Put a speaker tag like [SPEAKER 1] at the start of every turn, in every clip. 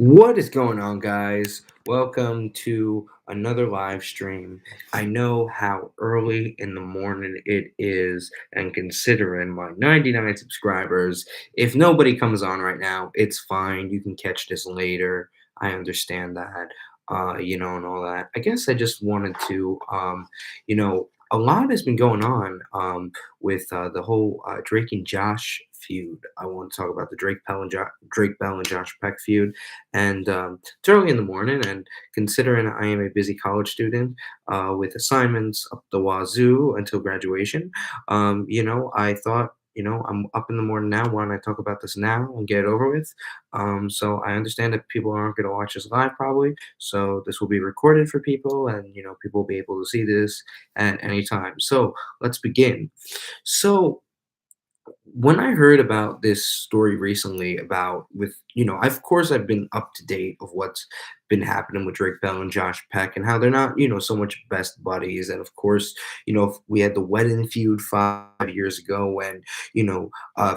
[SPEAKER 1] What is going on, guys? Welcome to another live stream. I know how early in the morning it is, and considering my 99 subscribers, if nobody comes on right now, it's fine. You can catch this later. I understand that, and all that. I guess I just wanted to, a lot has been going on with the whole Drake and Josh feud. I want to talk about the Drake Bell and Josh Peck feud, and it's early in the morning. And considering I am a busy college student with assignments up the wazoo until graduation, I thought. I'm up in the morning now. Why don't I talk about this now and get it over with? So I understand that people aren't going to watch this live probably. So this will be recorded for people, and people will be able to see this at any time. So let's begin. So when I heard about this story recently about with of course I've been up to date of what's been happening with Drake Bell and Josh Peck and how they're not, so much best buddies. And of course, we had the wedding feud 5 years ago when,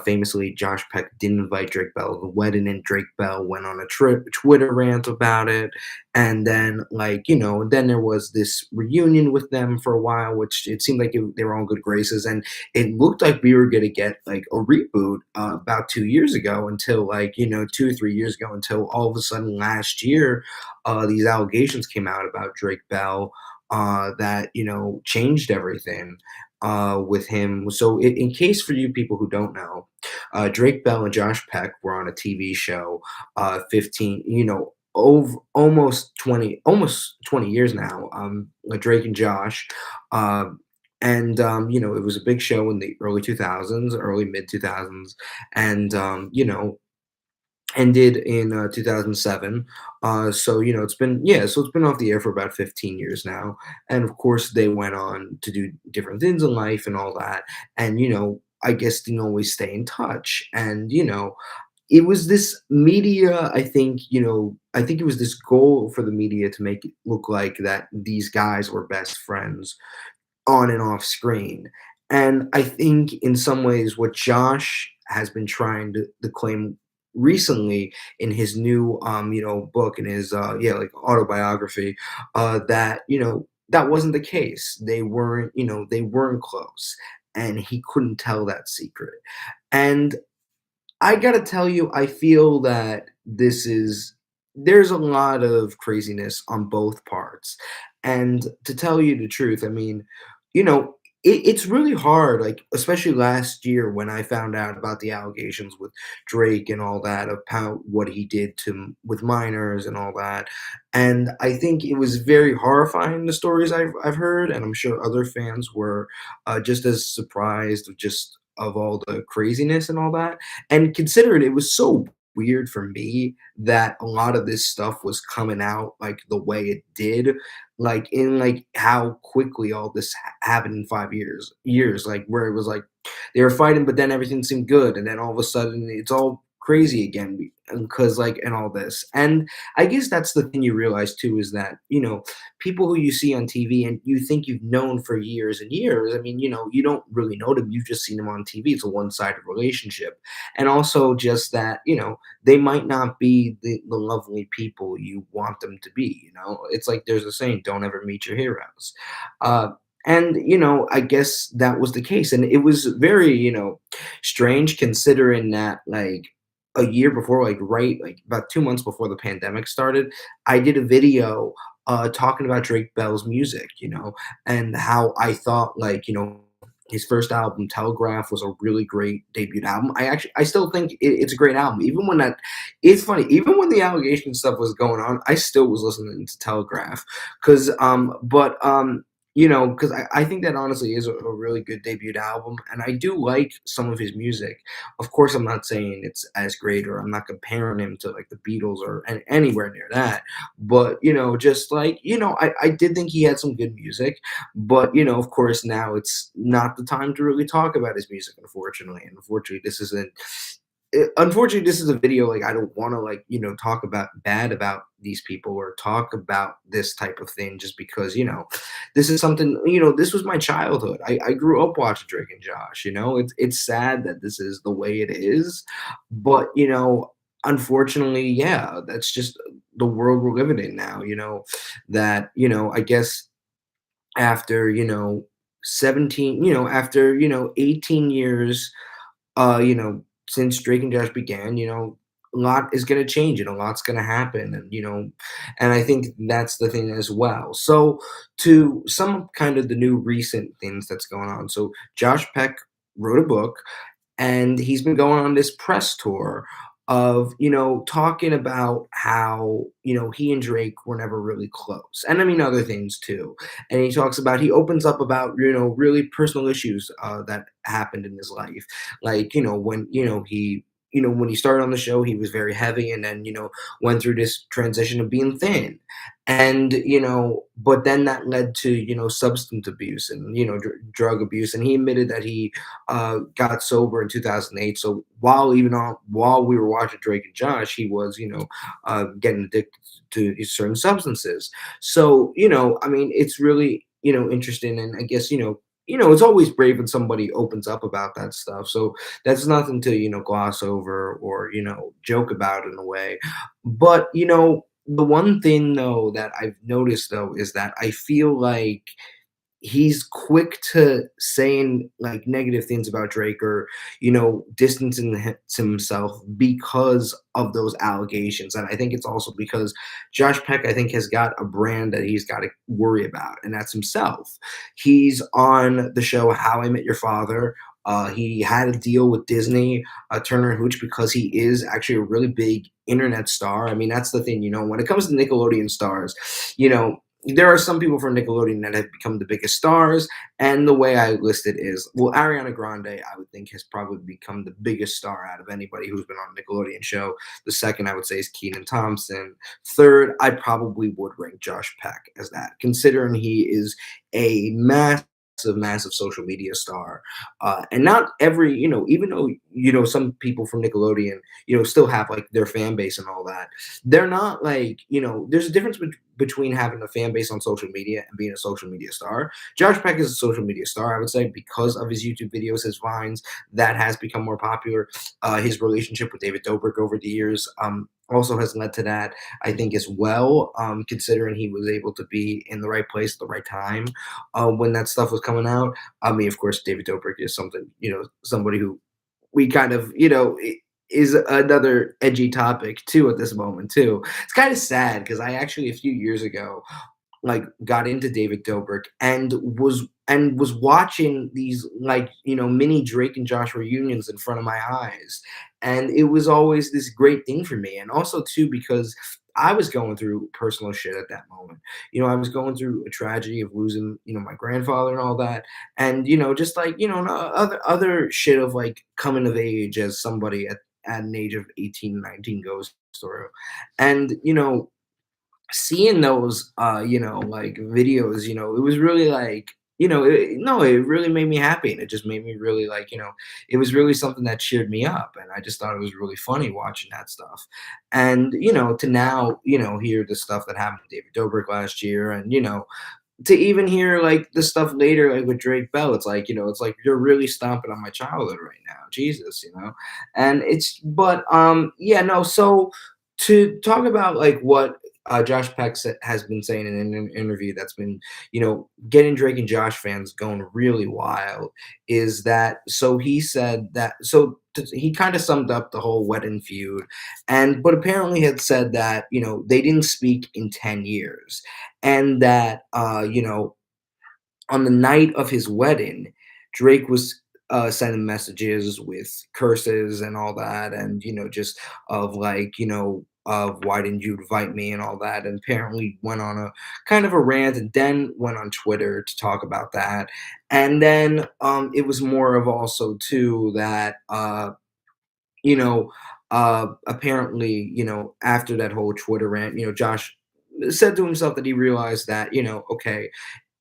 [SPEAKER 1] famously Josh Peck didn't invite Drake Bell to the wedding and Drake Bell went on a Twitter rant about it. And then then there was this reunion with them for a while, which it seemed like they were on good graces. And it looked like we were going to get like a reboot about 2 years ago until 2 or 3 years ago until all of a sudden last year these allegations came out about Drake Bell that changed everything with him. So in case for you people who don't know, Drake Bell and Josh Peck were on a TV show 15 over almost 20 years now, with Drake and Josh. And it was a big show in the early 2000s, early mid 2000s, and ended in 2007. So it's been off the air for about 15 years now. And of course, they went on to do different things in life and all that. And I guess didn't always stay in touch. And it was this media, I think it was this goal for the media to make it look like that these guys were best friends on and off screen. And I think in some ways what Josh has been trying to claim recently in his new book, in his like autobiography, that that wasn't the case. They weren't close, and he couldn't tell that secret. And I gotta tell you, I feel that there's a lot of craziness on both parts. And to tell you the truth, I mean, it's really hard, like, especially last year when I found out about the allegations with Drake and all that, of how what he did with minors and all that. And I think it was very horrifying, the stories I've heard, and I'm sure other fans were just as surprised of all the craziness and all that. And considering it was so weird for me that a lot of this stuff was coming out like the way it did, like in like how quickly all this happened in 5 years, like where it was like they were fighting, but then everything seemed good, and then all of a sudden it's all crazy again because like and all this. And I guess that's the thing you realize too, is that people who you see on TV and you think you've known for years and years, I mean, you don't really know them, you've just seen them on TV. It's a one-sided relationship. And also just that they might not be the lovely people you want them to be. It's like there's a saying, don't ever meet your heroes. uh and I guess that was the case, and it was very strange considering that like a year before, like right, like about 2 months before the pandemic started, I did a video talking about Drake Bell's music, and how I thought like his first album Telegraph was a really great debut album. I still think it's a great album, even when that. It's funny, even when the allegation stuff was going on, I still was listening to Telegraph, because because I think that honestly is a really good debut album, and I do like some of his music. Of course, I'm not saying it's as great, or I'm not comparing him to like the Beatles or anywhere near that. But just like I did think he had some good music, but of course, now it's not the time to really talk about his music, unfortunately. And unfortunately, this is a video, like I don't want to like talk about bad about these people or talk about this type of thing, just because this is something, this was my childhood. I grew up watching Drake and Josh. It's sad that this is the way it is, but unfortunately, yeah, that's just the world we're living in now, that, I guess after, 17, after, 18 years, since Drake and Josh began, a lot is going to change and a lot's going to happen. And, and I think that's the thing as well. So, to some kind of the new recent things that's going on. So, Josh Peck wrote a book and he's been going on this press tour of talking about how he and Drake were never really close, and I mean other things too. And he opens up about really personal issues that happened in his life, like when when he started on the show he was very heavy, and then went through this transition of being thin, and but then that led to substance abuse and drug abuse, and he admitted that he got sober in 2008. So while we were watching Drake and Josh, he was getting addicted to certain substances. So I mean, it's really interesting, and I guess it's always brave when somebody opens up about that stuff. So that's nothing to gloss over or joke about in a way. But the one thing though that I've noticed though is that I feel like he's quick to saying like negative things about Drake or distancing himself because of those allegations. And I think it's also because Josh Peck, I think, has got a brand that he's got to worry about, and that's himself. He's on the show How I Met Your Father. He had a deal with Disney, Turner and Hooch, because he is actually a really big internet star. I mean, that's the thing, when it comes to Nickelodeon stars, you know, there are some people from Nickelodeon that have become the biggest stars, and the way I list it is, well, Ariana Grande, I would think, has probably become the biggest star out of anybody who's been on a Nickelodeon show. The second, I would say, is Keenan Thompson. Third, I probably would rank Josh Peck as that, considering he is a massive social media star. And not every, even though, some people from Nickelodeon, still have like their fan base and all that, they're not like, there's a difference between having a fan base on social media and being a social media star. Josh Peck is a social media star, I would say, because of his YouTube videos, his vines, that has become more popular. His relationship with David Dobrik over the years also has led to that, I think, as well, considering he was able to be in the right place at the right time when that stuff was coming out. I mean, of course, David Dobrik is somebody who we kind of, is another edgy topic too at this moment too. It's kind of sad because I actually a few years ago like got into David Dobrik and was watching these like mini Drake and Josh reunions in front of my eyes, and it was always this great thing for me, and also too because I was going through personal shit at that moment. I was going through a tragedy of losing my grandfather and all that, and just like other shit of like coming of age as somebody at an age of 18, 19 goes through, and seeing those like videos, it was really like no, it really made me happy, and it just made me really like it was really something that cheered me up, and I just thought it was really funny watching that stuff. And to now hear the stuff that happened to David Dobrik last year, and to even hear like the stuff later, like with Drake Bell, it's like, it's like you're really stomping on my childhood right now. Jesus, And it's but yeah, no, so to talk about like what Josh Peck has been saying in an interview that's been, getting Drake and Josh fans going really wild is that so he said that he kind of summed up the whole wedding feud, and but apparently had said that they didn't speak in 10 years, and that on the night of his wedding, Drake was sending messages with curses and all that, and just of like of why didn't you invite me and all that, and apparently went on a kind of a rant, and then went on Twitter to talk about that, and then it was more of also too that you know apparently after that whole Twitter rant, Josh said to himself that he realized that okay,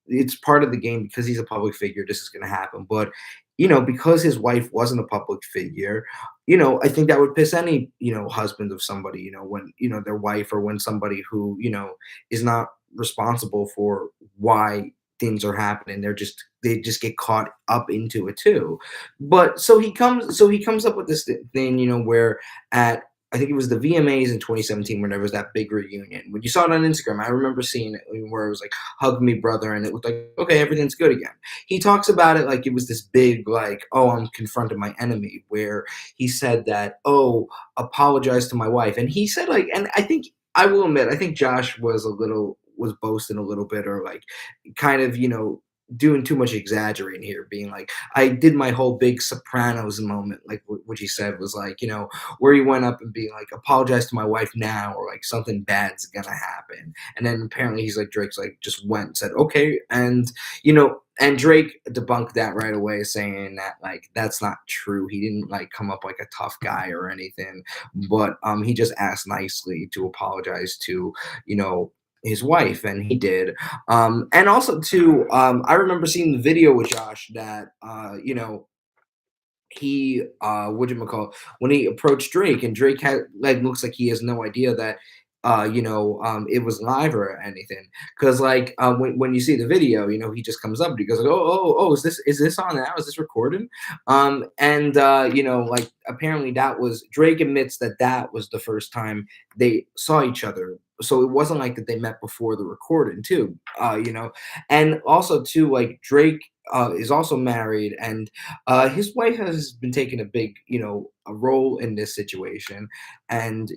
[SPEAKER 1] it's part of the game because he's a public figure. This is going to happen, but because his wife wasn't a public figure, I think that would piss any husband of somebody, when their wife, or when somebody who is not responsible for why things are happening. They just get caught up into it too. But so he comes up with this thing, where at I think it was the VMAs in 2017 when there was that big reunion. When you saw it on Instagram, I remember seeing it where it was like "Hug me, brother," and it was like, okay, everything's good again. He talks about it like it was this big, like, oh, I'm confronting my enemy. Where he said that, oh, apologize to my wife, and he said like, and I think I will admit, I think Josh was boasting a little bit, or like kind of doing too much exaggerating here, being like, I did my whole big Sopranos moment, like what he said was like, where he went up and being like, apologize to my wife now, or like something bad's gonna happen. And then apparently he's like, Drake's like, just went and said, okay. And Drake debunked that right away, saying that like that's not true. He didn't like come up like a tough guy or anything, but he just asked nicely to apologize to, you know, his wife, and he did. And also too, I remember seeing the video with Josh that he what do you call when he approached Drake, and Drake had like looks like he has no idea that it was live or anything, because like when you see the video, he just comes up and he goes like, oh, is this on now, is this recorded, and like apparently that was Drake admits that that was the first time they saw each other, so it wasn't like that they met before the recording too, and also too, like Drake is also married, and his wife has been taking a big, a role in this situation, and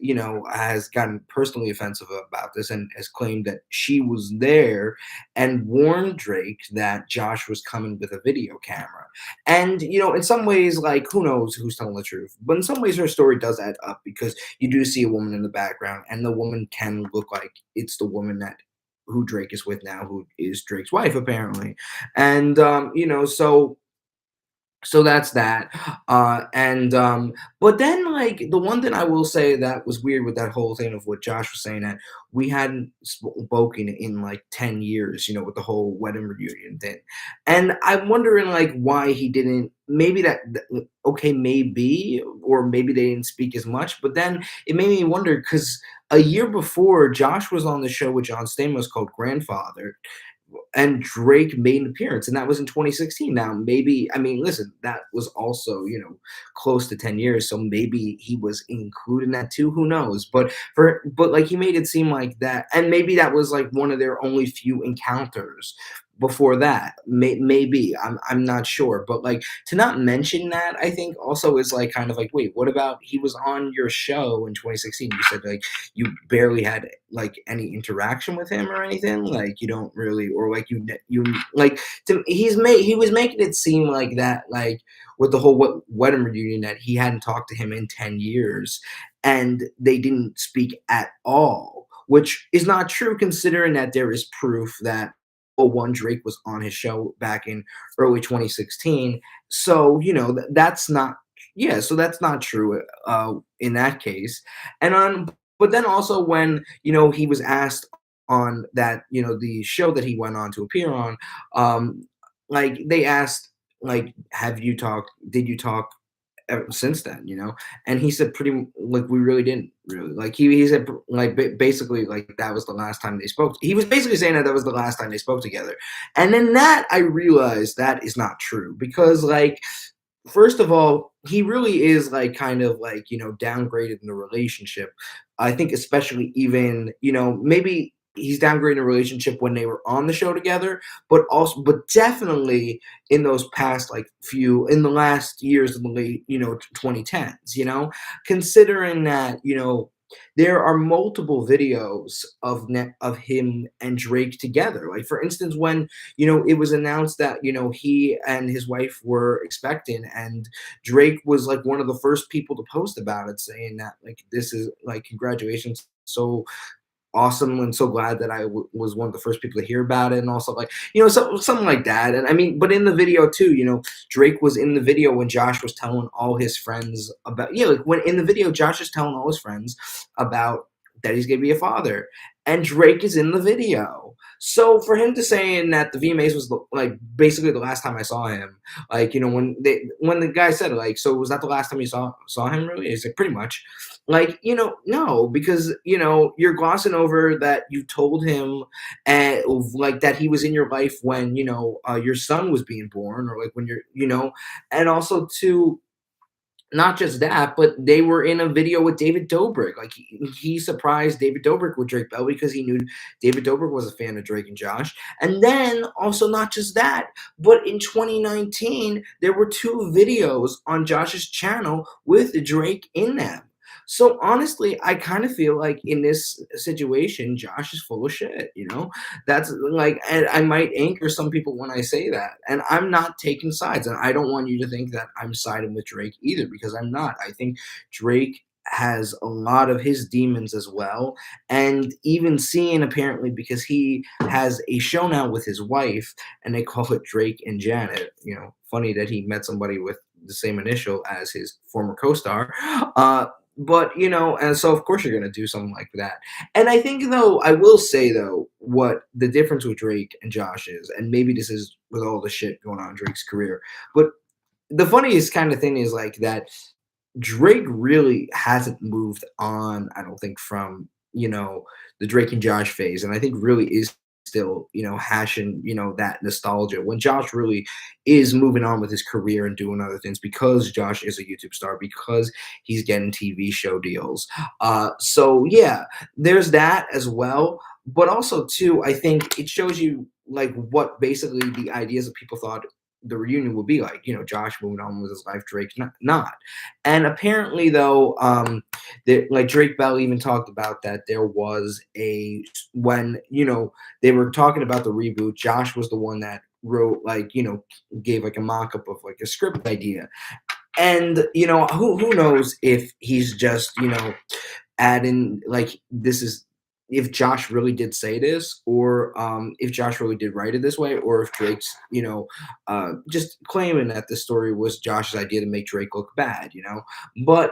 [SPEAKER 1] has gotten personally offensive about this, and has claimed that she was there and warned Drake that Josh was coming with a video camera. And in some ways, like who knows who's telling the truth, but in some ways her story does add up, because you do see a woman in the background, and the woman can look like it's the woman that who Drake is with now, who is Drake's wife apparently. And so that's that. And But then like the one thing I will say that was weird with that whole thing of what Josh was saying, that we hadn't spoken in like 10 years, with the whole wedding reunion thing. And I'm wondering like why he didn't, maybe okay, maybe, or maybe they didn't speak as much, but then it made me wonder, because a year before Josh was on the show with John Stamos called Grandfather, and Drake made an appearance, and that was in 2016. Now, maybe, I mean, listen, that was also, close to 10 years, so maybe he was included in that too. Who knows? But like he made it seem like that, and maybe that was like one of their only few encounters before that. Maybe I'm not sure, but like to not mention that, I think also is like kind of like, wait, what about he was on your show in 2016? You said like you barely had like any interaction with him or anything, like you don't really, or like you like he was making it seem like that, like with the whole wedding reunion, that he hadn't talked to him in 10 years, and they didn't speak at all, which is not true, considering that there is proof that, well, one, Drake was on his show back in early 2016. So that's not, yeah, so that's not true in that case. And but then also when he was asked on that, the show that he went on to appear on, like they asked, like, have you talked, did you talk ever since then, and he said like we really didn't really, like he said like basically like that was the last time they spoke. He was basically saying that that was the last time they spoke together. And then that I realized that is not true, because like first of all, he really is like kind of like, downgraded in the relationship. I think especially even, maybe he's downgraded a relationship when they were on the show together, but definitely in those past like few, in the last years of the late, 2010s, considering that, there are multiple videos of him and Drake together. Like for instance, when it was announced that he and his wife were expecting, and Drake was like one of the first people to post about it, saying that like this is like congratulations, so awesome, and so glad that I was one of the first people to hear about it, and also like something like that. And I mean, but in the video too, Drake was in the video when Josh was telling all his friends about, yeah, like when in the video Josh is telling all his friends about that he's gonna be a father, and Drake is in the video. So for him to saying that the VMAs was like basically the last time I saw him, like when the guy said like, so was that the last time you saw him really? He's like, pretty much. Like, no, because you're glossing over that you told him, and like that he was in your life when your son was being born, or like when and also too, Not just that, but they were in a video with David Dobrik. Like he surprised David Dobrik with Drake Bell because he knew David Dobrik was a fan of Drake and Josh. And then also not just that, but in 2019 there were two videos on Josh's channel with Drake in them. So honestly, I kind of feel like in this situation, Josh is full of shit. That's like, and I might anchor some people when I say that. And I'm not taking sides. And I don't want you to think that I'm siding with Drake either, because I'm not. I think Drake has a lot of his demons as well. And even seeing apparently, because he has a show now with his wife and they call it Drake and Janet. Funny that he met somebody with the same initial as his former co-star. And so of course you're gonna do something like that. And I think though, I will say though, what the difference with Drake and Josh is, and maybe this is with all the shit going on in Drake's career, but the funniest kind of thing is like that Drake really hasn't moved on, I don't think, from, the Drake and Josh phase. And I think really is still, hashing, that nostalgia when Josh really is moving on with his career and doing other things because Josh is a YouTube star, because he's getting TV show deals. So yeah, there's that as well. But also too, I think it shows you like what basically the ideas that people thought the reunion would be like. Josh moving on with his life, Drake not. And apparently, though, like Drake Bell even talked about that there was when they were talking about the reboot. Josh was the one that wrote like gave like a mock up of like a script idea, and who knows if he's just add in like this is if Josh really did say this, or if Josh really did write it this way, or if Drake's just claiming that the story was Josh's idea to make Drake look bad. But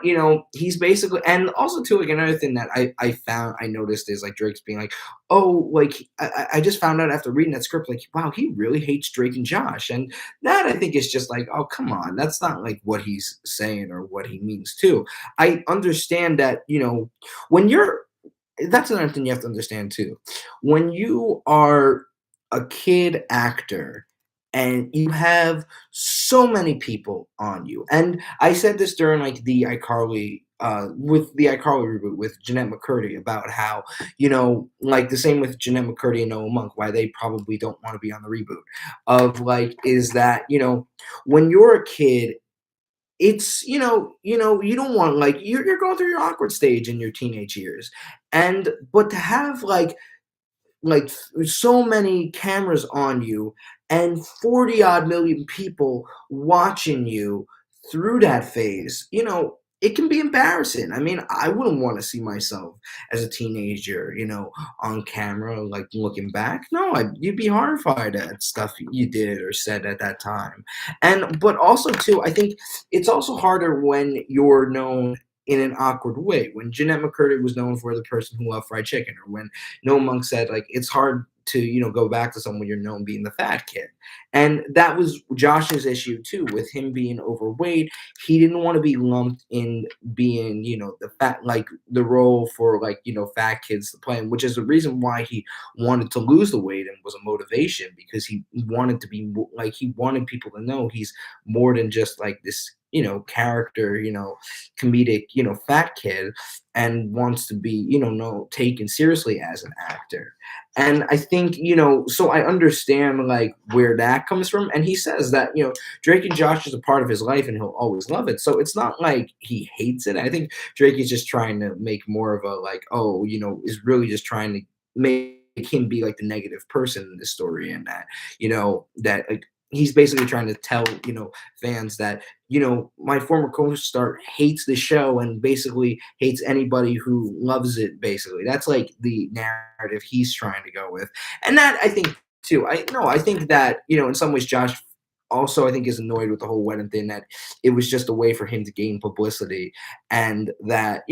[SPEAKER 1] he's basically, and also too, like another thing that I noticed is like Drake's being like, oh, like I just found out after reading that script, like wow, he really hates Drake and Josh. And that I think is just like, oh come on, that's not like what he's saying or what he means too. I understand that when you're that's another thing you have to understand too. When you are a kid actor and you have so many people on you, and I said this during like the iCarly with the iCarly reboot with Jeanette McCurdy about how, like the same with Jeanette McCurdy and Noah Monk, why they probably don't want to be on the reboot of like is that, when you're a kid it's you don't want like you're going through your awkward stage in your teenage years, and but to have like so many cameras on you and 40 odd million people watching you through that phase, it can be embarrassing. I mean, I wouldn't want to see myself as a teenager, on camera, like looking back. No, you'd be horrified at stuff you did or said at that time. But also, too, I think it's also harder when you're known in an awkward way. When Jeanette McCurdy was known for the person who loved fried chicken, or when no Monk said like it's hard to go back to someone you're known being the fat kid. And that was Josh's issue too, with him being overweight. He didn't want to be lumped in being the fat, like the role for like fat kids to play, which is the reason why he wanted to lose the weight and was a motivation, because he wanted to be like he wanted people to know he's more than just like this character, comedic, fat kid, and wants to be, no taken seriously as an actor. And I think, so I understand like where that comes from. And he says that, Drake and Josh is a part of his life and he'll always love it. So it's not like he hates it. I think Drake is just trying to make more of a like, oh, is really just trying to make him be like the negative person in this story, and that, that like he's basically trying to tell, fans that, my former co-star hates the show and basically hates anybody who loves it, basically. That's like the narrative he's trying to go with. And that I think too. I think that, in some ways Josh also I think is annoyed with the whole wedding thing, that it was just a way for him to gain publicity, and that,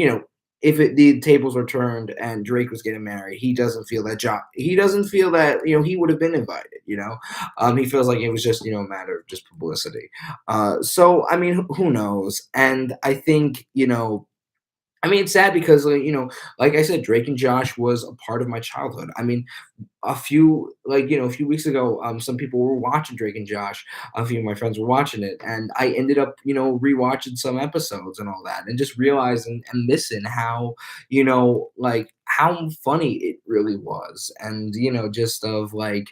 [SPEAKER 1] if the tables were turned and Drake was getting married, he doesn't feel that he doesn't feel that, he would have been invited. He feels like it was just, a matter of just publicity. So I mean, who knows? And I think, I mean, it's sad because, like I said, Drake and Josh was a part of my childhood. I mean, a few weeks ago, some people were watching Drake and Josh. A few of my friends were watching it, and I ended up, rewatching some episodes and all that, and just realizing and missing how, like how funny it really was, and just of like,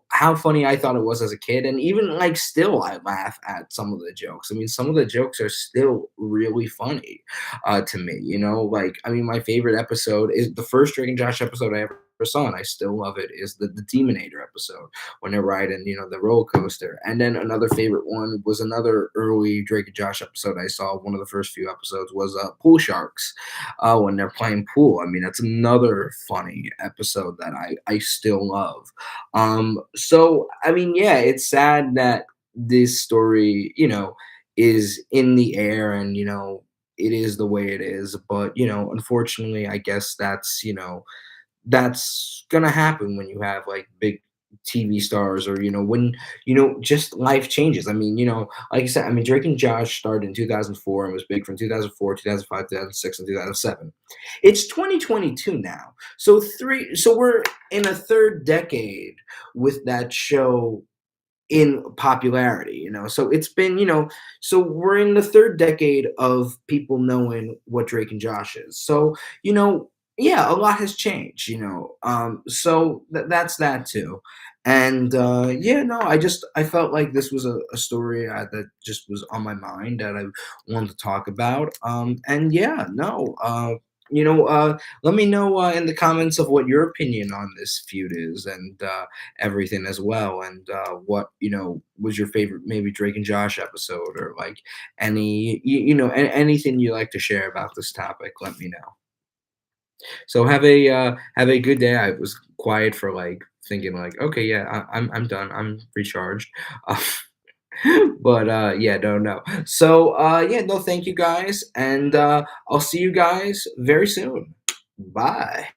[SPEAKER 1] how funny I thought it was as a kid, and even like still, I laugh at some of the jokes. I mean, some of the jokes are still really funny to me. Like I mean, my favorite episode is the first Drake and Josh episode I ever saw, and I still love it, is the Demonator episode when they're riding, the roller coaster. And then another favorite one was another early Drake and Josh episode I saw. One of the first few episodes was Pool Sharks, when they're playing pool. I mean, that's another funny episode that I still love. So I mean, yeah, it's sad that this story, is in the air, and it is the way it is. But unfortunately, I guess that's gonna happen when you have like big TV stars, or when just life changes. I mean, like I said, I mean Drake and Josh started in 2004 and was big from 2004, 2005, 2006, and 2007. It's 2022 now, so we're in a third decade with that show in popularity, so it's been, so we're in the third decade of people knowing what Drake and Josh is. So yeah, a lot has changed, so that's that too. And yeah, no, I felt like this was a story that just was on my mind that I wanted to talk about. And yeah, no, let me know in the comments of what your opinion on this feud is, and everything as well. And what was your favorite, maybe Drake and Josh episode, or like anything you like to share about this topic. Let me know. So have a good day. I was quiet for like thinking like, okay, yeah, I'm done. I'm recharged. But yeah, no. So yeah, no, thank you guys, and I'll see you guys very soon. Bye.